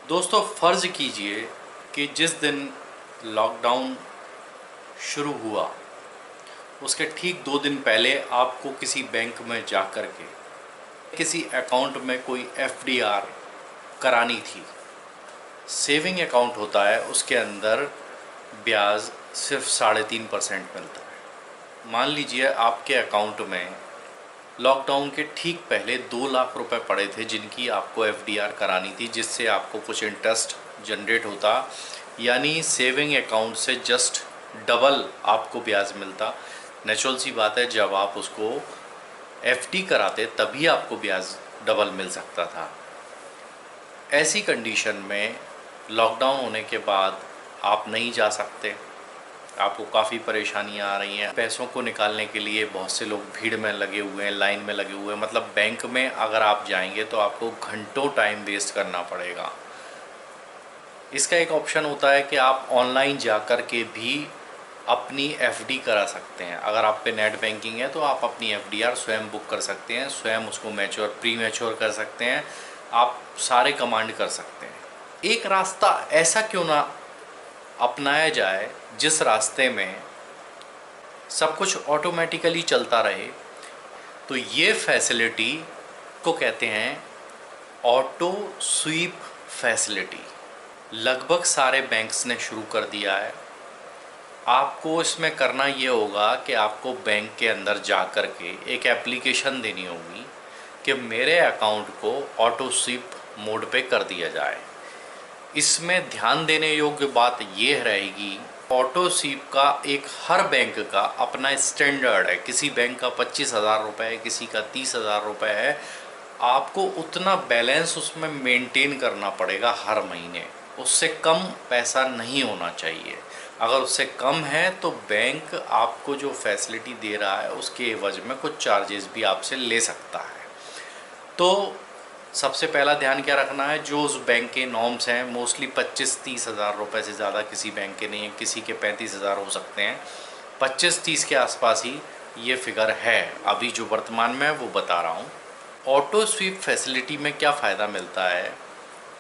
दोस्तों फ़र्ज़ कीजिए कि जिस दिन लॉकडाउन शुरू हुआ उसके ठीक 2 दिन पहले आपको किसी बैंक में जा कर के किसी अकाउंट में कोई एफडीआर करानी थी। सेविंग अकाउंट होता है, उसके अंदर ब्याज सिर्फ 3.5% मिलता है। मान लीजिए आपके अकाउंट में लॉकडाउन के ठीक पहले 2 लाख रुपए पड़े थे जिनकी आपको एफडीआर करानी थी, जिससे आपको कुछ इंटरेस्ट जनरेट होता, यानी सेविंग अकाउंट से जस्ट डबल आपको ब्याज मिलता। नेचुरल सी बात है, जब आप उसको एफडी कराते तभी आपको ब्याज डबल मिल सकता था। ऐसी कंडीशन में लॉकडाउन होने के बाद आप नहीं जा सकते, आपको काफ़ी परेशानियां आ रही हैं। पैसों को निकालने के लिए बहुत से लोग भीड़ में लगे हुए हैं, लाइन में लगे हुए हैं। मतलब बैंक में अगर आप जाएंगे तो आपको घंटों टाइम वेस्ट करना पड़ेगा। इसका एक ऑप्शन होता है कि आप ऑनलाइन जा कर के भी अपनी एफडी करा सकते हैं। अगर आप पे नेट बैंकिंग है तो आप अपनी एफडीआर स्वयं बुक कर सकते हैं, स्वयं उसको प्री मैच्योर कर सकते हैं, आप सारे कमांड कर सकते हैं। एक रास्ता ऐसा क्यों ना अपनाया जाए जिस रास्ते में सब कुछ ऑटोमेटिकली चलता रहे। तो ये फैसिलिटी को कहते हैं ऑटो स्वीप फैसिलिटी। लगभग सारे बैंक्स ने शुरू कर दिया है। आपको इसमें करना ये होगा कि आपको बैंक के अंदर जा कर के एक एप्लीकेशन देनी होगी कि मेरे अकाउंट को ऑटो स्वीप मोड पे कर दिया जाए। इसमें ध्यान देने योग्य बात ये रहेगी, ऑटो स्वीप का एक हर बैंक का अपना स्टैंडर्ड है। किसी बैंक का 25,000 रुपये है, किसी का 30,000 रुपये है। आपको उतना बैलेंस उसमें मेंटेन करना पड़ेगा हर महीने, उससे कम पैसा नहीं होना चाहिए। अगर उससे कम है तो बैंक आपको जो फैसिलिटी दे रहा है उसके एवज में कुछ चार्जेस भी आपसे ले सकता है। तो सबसे पहला ध्यान क्या रखना है, जो उस बैंक के नॉर्म्स हैं, मोस्टली 25-30 हज़ार रुपये से ज़्यादा किसी बैंक के नहीं है, किसी के 35,000 हो सकते हैं। 25-30 के आसपास ही ये फिगर है अभी जो वर्तमान में है वो बता रहा हूँ। ऑटो स्वीप फैसिलिटी में क्या फ़ायदा मिलता है,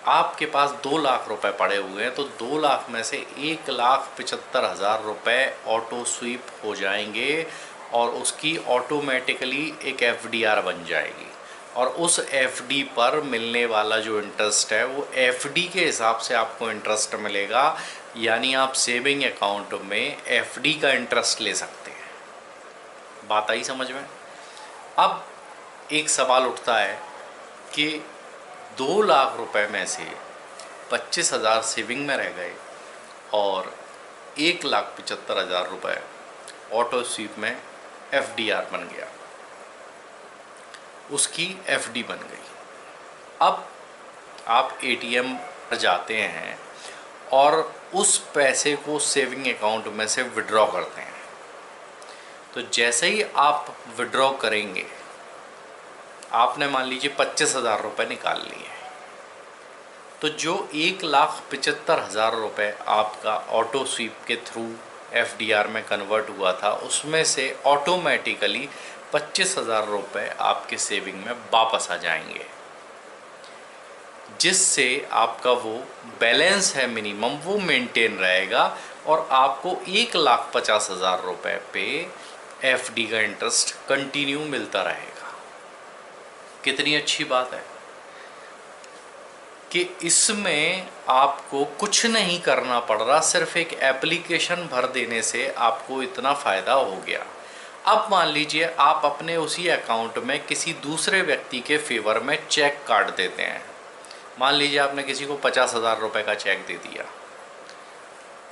आपके पास 2 लाख रुपए पड़े हुए हैं तो 2 लाख में से 1,75,000 रुपये ऑटो स्वीप हो जाएंगे और उसकी ऑटोमेटिकली एक एफडीआर बन जाएगी। और उस एफडी पर मिलने वाला जो इंटरेस्ट है वो एफडी के हिसाब से आपको इंटरेस्ट मिलेगा, यानी आप सेविंग अकाउंट में एफडी का इंटरेस्ट ले सकते हैं। बात आई समझ में। अब एक सवाल उठता है कि 2 लाख रुपए में से 25,000 सेविंग में रह गए और 1,75,000 रुपये ऑटो स्वीप में एफडीआर बन गया, उसकी एफडी बन गई। अब आप एटीएम पर जाते हैं और उस पैसे को सेविंग अकाउंट में से विड्रॉ करते हैं। तो जैसे ही आप विड्रॉ करेंगे, आपने मान लीजिए 25,000 रुपये निकाल लिए, तो जो 1,75,000 रुपये आपका ऑटो स्वीप के थ्रू एफडीआर में कन्वर्ट हुआ था, उसमें से ऑटोमेटिकली 25,000 रुपये आपके सेविंग में वापस आ जाएंगे, जिससे आपका वो बैलेंस है मिनिमम वो मेंटेन रहेगा और आपको 1,50,000 रुपये पे एफडी का इंटरेस्ट कंटिन्यू मिलता रहेगा। कितनी अच्छी बात है कि इसमें आपको कुछ नहीं करना पड़ रहा, सिर्फ एक एप्लीकेशन भर देने से आपको इतना फ़ायदा हो गया। अब मान लीजिए आप अपने उसी अकाउंट में किसी दूसरे व्यक्ति के फेवर में चेक काट देते हैं। मान लीजिए आपने किसी को 50,000 रुपये का चेक दे दिया,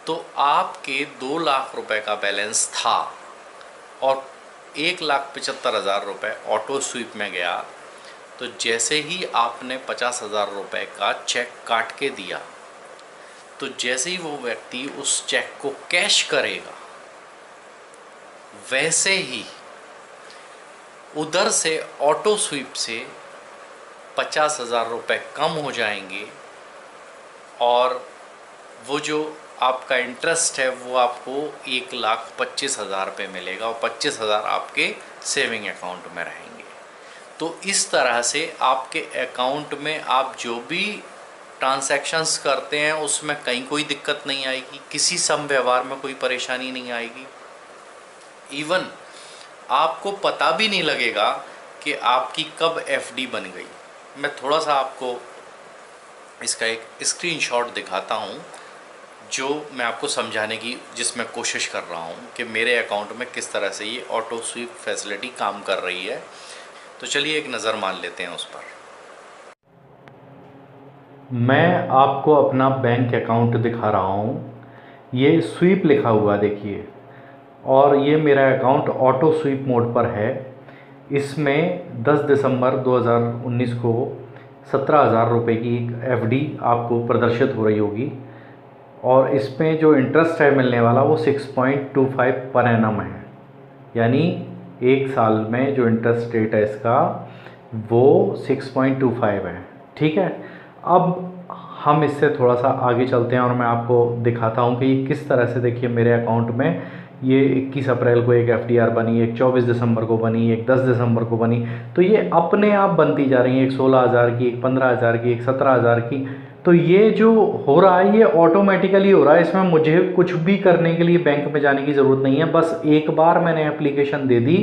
तो आपके 2 लाख रुपए का बैलेंस था और 1,75,000 रुपये ऑटो स्वीप में गया। तो जैसे ही आपने 50,000 रुपये का चेक काट के दिया, तो जैसे ही वो व्यक्ति उस चेक को कैश करेगा, वैसे ही उधर से ऑटो स्वीप से 50,000 रुपये कम हो जाएंगे और वो जो आपका इंटरेस्ट है वो आपको 1,25,000 रुपये मिलेगा और 25,000 आपके सेविंग अकाउंट में रहेंगे। तो इस तरह से आपके अकाउंट में आप जो भी ट्रांजैक्शंस करते हैं उसमें कहीं कोई दिक्कत नहीं आएगी, किसी सम व्यवहार में कोई परेशानी नहीं आएगी। इवन आपको पता भी नहीं लगेगा कि आपकी कब एफडी बन गई। मैं थोड़ा सा आपको इसका एक स्क्रीनशॉट दिखाता हूँ जो मैं आपको समझाने की जिसमें कोशिश कर रहा हूँ कि मेरे अकाउंट में किस तरह से ये ऑटो स्वीप फैसिलिटी काम कर रही है। तो चलिए एक नज़र मान लेते हैं उस पर। मैं आपको अपना बैंक अकाउंट दिखा रहा हूँ, ये स्वीप लिखा हुआ देखिए, और ये मेरा अकाउंट ऑटो स्वीप मोड पर है। इसमें 10 दिसंबर 2019 को 17,000 रुपये की एक एफडी आपको प्रदर्शित हो रही होगी, और इसमें जो इंटरेस्ट है मिलने वाला वो 6.25 पर एनम है, यानी एक साल में जो इंटरेस्ट रेट है इसका वो 6.25 है। ठीक है, अब हम इससे थोड़ा सा आगे चलते हैं और मैं आपको दिखाता हूँ कि ये किस तरह से, देखिए मेरे अकाउंट में ये 21 अप्रैल को एक एफडीआर बनी, एक 24 दिसंबर को बनी, एक 10 दिसंबर को बनी। तो ये अपने आप बनती जा रही है, एक 16,000 की, एक 15,000 की, एक 17,000 की। तो ये जो हो रहा है ये ऑटोमेटिकली हो रहा है, इसमें मुझे कुछ भी करने के लिए बैंक में जाने की ज़रूरत नहीं है। बस एक बार मैंने एप्लीकेशन दे दी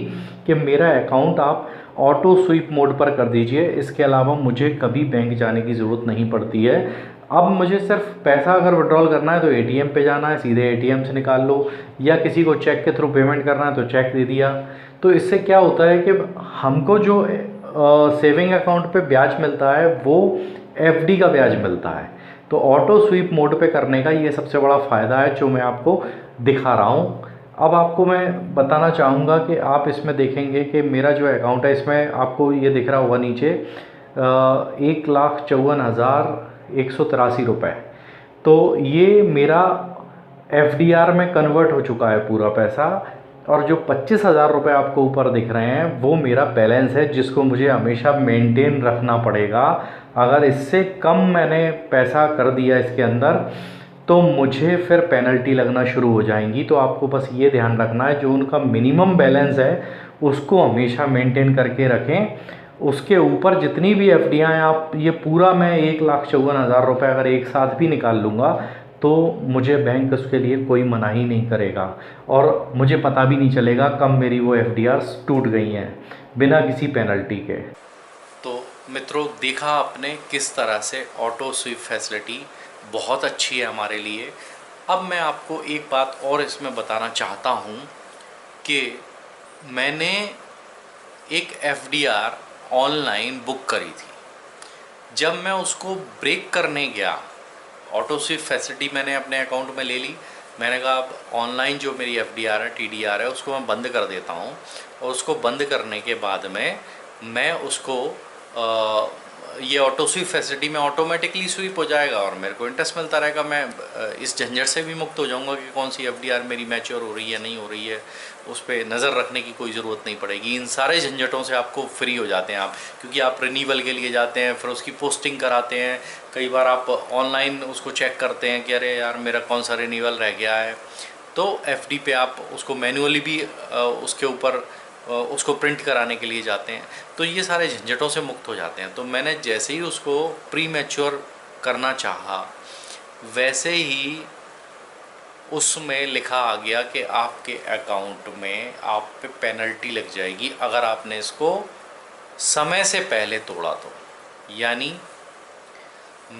कि मेरा अकाउंट आप ऑटो स्वीप मोड पर कर दीजिए, इसके अलावा मुझे कभी बैंक जाने की ज़रूरत नहीं पड़ती है। अब मुझे सिर्फ पैसा अगर विड्रॉल करना है तो एटीएम पे जाना है, सीधे एटीएम से निकाल लो, या किसी को चेक के थ्रू पेमेंट करना है तो चेक दे दिया। तो इससे क्या होता है कि हमको जो सेविंग अकाउंट पे ब्याज मिलता है वो एफडी का ब्याज मिलता है। तो ऑटो स्वीप मोड पे करने का ये सबसे बड़ा फ़ायदा है जो मैं आपको दिखा रहा हूँ। अब आपको मैं बताना चाहूँगा कि आप इसमें देखेंगे कि मेरा जो अकाउंट है इसमें आपको ये दिख रहा होगा नीचे 1,54,183 रुपये। तो ये मेरा एफडीआर में कन्वर्ट हो चुका है पूरा पैसा, और जो 25,000 रुपये आपको ऊपर दिख रहे हैं वो मेरा बैलेंस है जिसको मुझे हमेशा मेंटेन रखना पड़ेगा। अगर इससे कम मैंने पैसा कर दिया इसके अंदर तो मुझे फिर पेनल्टी लगना शुरू हो जाएंगी। तो आपको बस ये ध्यान रखना है जो उनका मिनिमम बैलेंस है उसको हमेशा मेंटेन करके रखें। उसके ऊपर जितनी भी एफडियाँ हैं आप, ये पूरा मैं 1,54,000 रुपये अगर एक साथ भी निकाल लूँगा तो मुझे बैंक उसके लिए कोई मनाही नहीं करेगा, और मुझे पता भी नहीं चलेगा कब मेरी वो एफडीआर्स टूट गई हैं बिना किसी पेनल्टी के। तो मित्रों, देखा आपने किस तरह से ऑटो स्वीप फैसिलिटी बहुत अच्छी है हमारे लिए। अब मैं आपको एक बात और इसमें बताना चाहता हूँ कि मैंने एक एफडीआर ऑनलाइन बुक करी थी। जब मैं उसको ब्रेक करने गया, ऑटो स्वीप फैसिलिटी मैंने अपने अकाउंट में ले ली, मैंने कहा अब ऑनलाइन जो मेरी एफडीआर है, टीडीआर है, उसको मैं बंद कर देता हूँ, और उसको बंद करने के बाद में मैं उसको ये ऑटो स्वीप फैसिलिटी में ऑटोमेटिकली स्वीप हो जाएगा और मेरे को इंटरेस्ट मिलता रहेगा। मैं इस झंझट से भी मुक्त हो जाऊंगा कि कौन सी एफडीआर मेरी मैच्योर हो रही है नहीं हो रही है, उस पर नज़र रखने की कोई ज़रूरत नहीं पड़ेगी। इन सारे झंझटों से आपको फ्री हो जाते हैं आप, क्योंकि आप रिन्यूअल के लिए जाते हैं, फिर उसकी पोस्टिंग कराते हैं, कई बार आप ऑनलाइन उसको चेक करते हैं कि अरे यार मेरा कौन सा रिन्यूअल रह गया है। तो एफडी पे आप उसको मैन्युअली भी उसके ऊपर उसको प्रिंट कराने के लिए जाते हैं। तो ये सारे झंझटों से मुक्त हो जाते हैं। तो मैंने जैसे ही उसको प्री मैच्योर करना चाहा, वैसे ही उसमें लिखा आ गया कि आपके अकाउंट में आप पे पेनल्टी लग जाएगी अगर आपने इसको समय से पहले तोड़ा तो। यानी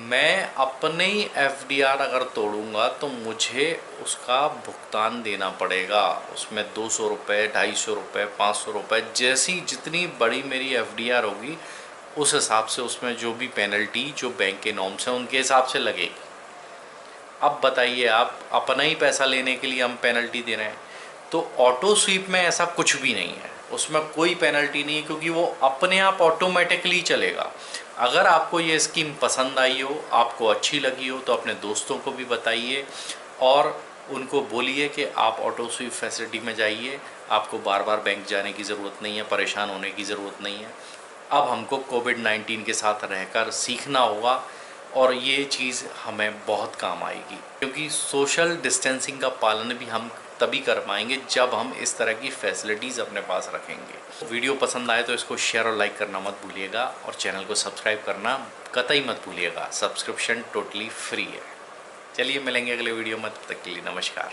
मैं अपने ही एफडीआर अगर तोड़ूंगा तो मुझे उसका भुगतान देना पड़ेगा। उसमें 200 रुपये, 250 रुपये, 500 रुपये, जैसी जितनी बड़ी मेरी एफडीआर होगी उस हिसाब से उसमें जो भी पेनल्टी जो बैंक के नॉर्म्स हैं उनके हिसाब से लगेगी। अब बताइए, आप अपना ही पैसा लेने के लिए हम पेनल्टी दे रहे हैं। तो ऑटो स्वीप में ऐसा कुछ भी नहीं है, उसमें कोई पेनल्टी नहीं है, क्योंकि वो अपने आप ऑटोमेटिकली चलेगा। अगर आपको ये स्कीम पसंद आई हो, आपको अच्छी लगी हो, तो अपने दोस्तों को भी बताइए और उनको बोलिए कि आप ऑटो स्वीप फैसिलिटी में जाइए। आपको बार बार बैंक जाने की ज़रूरत नहीं है, परेशान होने की ज़रूरत नहीं है। अब हमको कोविड-19 के साथ रहकर सीखना होगा और ये चीज़ हमें बहुत काम आएगी, क्योंकि सोशल डिस्टेंसिंग का पालन भी हम तभी कर पाएंगे जब हम इस तरह की फैसिलिटीज़ अपने पास रखेंगे। वीडियो पसंद आए तो इसको शेयर और लाइक करना मत भूलिएगा और चैनल को सब्सक्राइब करना कतई मत भूलिएगा। सब्सक्रिप्शन टोटली फ्री है। चलिए मिलेंगे अगले वीडियो में, तब तक के लिए नमस्कार।